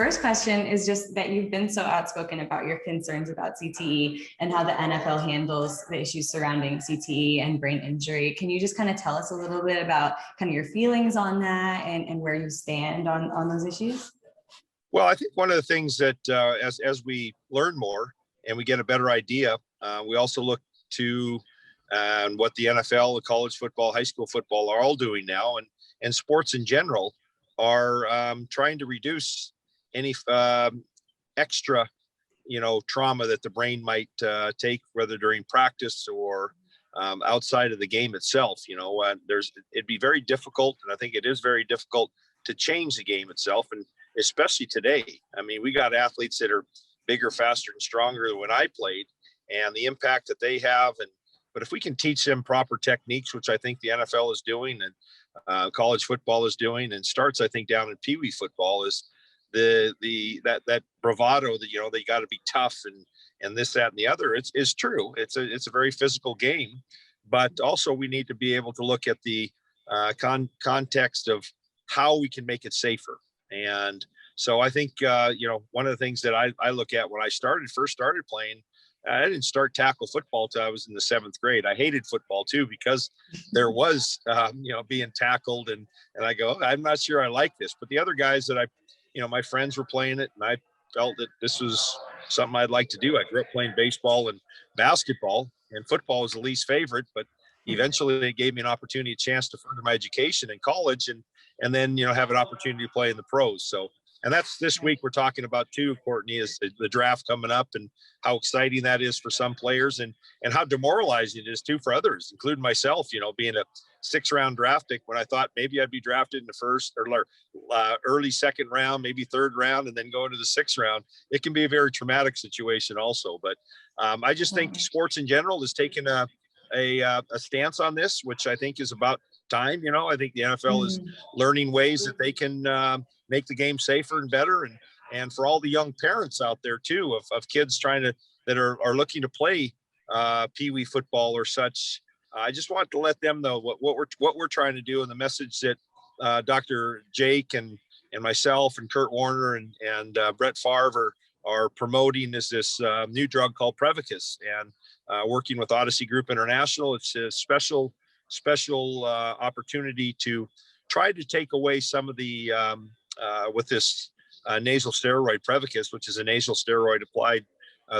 first question is just that you've been so outspoken about your concerns about CTE and how the NFL handles the issues surrounding CTE and brain injury. Can you just kind of tell us a little bit about kind of your feelings on that and where you stand on those issues? Well, I think one of the things that as we learn more and we get a better idea, we also look to what the NFL, the college football, high school football are all doing now, and sports in general are trying to reduce any extra, trauma that the brain might take, whether during practice or outside of the game itself. It'd be very difficult, and I think it is very difficult to change the game itself, and especially today. I mean, we got athletes that are bigger, faster, and stronger than when I played, and the impact that they have. But if we can teach them proper techniques, which I think the NFL is doing, and college football is doing, and starts, I think, down in Pee Wee football, is that bravado that they got to be tough and this, that, and the other. It's true. It's a very physical game, but also we need to be able to look at the context of how we can make it safer. And so I think one of the things that I look at when I first started playing. I didn't start tackle football till I was in the 7th grade. I hated football too, because there was, being tackled, and I go, I'm not sure I like this. But the other guys that my friends were playing it, and I felt that this was something I'd like to do. I grew up playing baseball and basketball, and football was the least favorite, but eventually it gave me an opportunity, a chance to further my education in college, and then, have an opportunity to play in the pros. So, and that's this week we're talking about too, Courtney, is the draft coming up, and how exciting that is for some players, and how demoralizing it is too for others, including myself, being a 6th-round draft pick when I thought maybe I'd be drafted in the first or early 2nd round, maybe 3rd round, and then go into the 6th round. It can be a very traumatic situation also. But I just think sports in general is taking a stance on this, which I think is about time. I think the NFL is learning ways that they can make the game safer and better, and for all the young parents out there too of kids that are looking to play Pee Wee football or such. I just want to let them know what we're trying to do, and the message that Dr. Jake and myself and Kurt Warner and Brett Favre are promoting is this new drug called Prevacus, and working with Odyssey Group International. It's a special opportunity to try to take away some of the with this nasal steroid Prevacus, which is a nasal steroid applied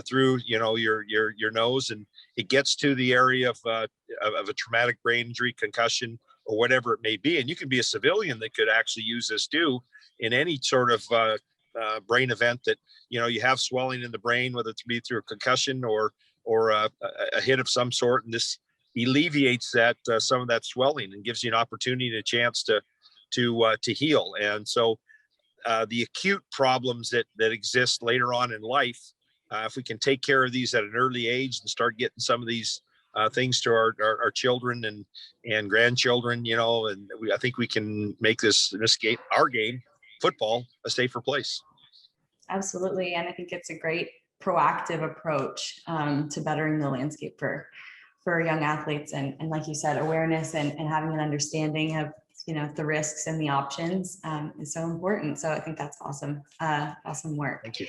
through your nose, and it gets to the area of a traumatic brain injury, concussion, or whatever it may be. And you can be a civilian that could actually use this too in any sort of brain event that you have swelling in the brain, whether it be through a concussion or a hit of some sort, and this alleviates that some of that swelling and gives you an opportunity and a chance to heal. And so the acute problems that exist later on in life, if we can take care of these at an early age and start getting some of these things to our children and grandchildren, I think we can make this game, our game, football, a safer place. Absolutely. And I think it's a great proactive approach to bettering the landscape for young athletes. And like you said, awareness and having an understanding of, the risks and the options is so important. So I think that's awesome. Awesome work. Thank you.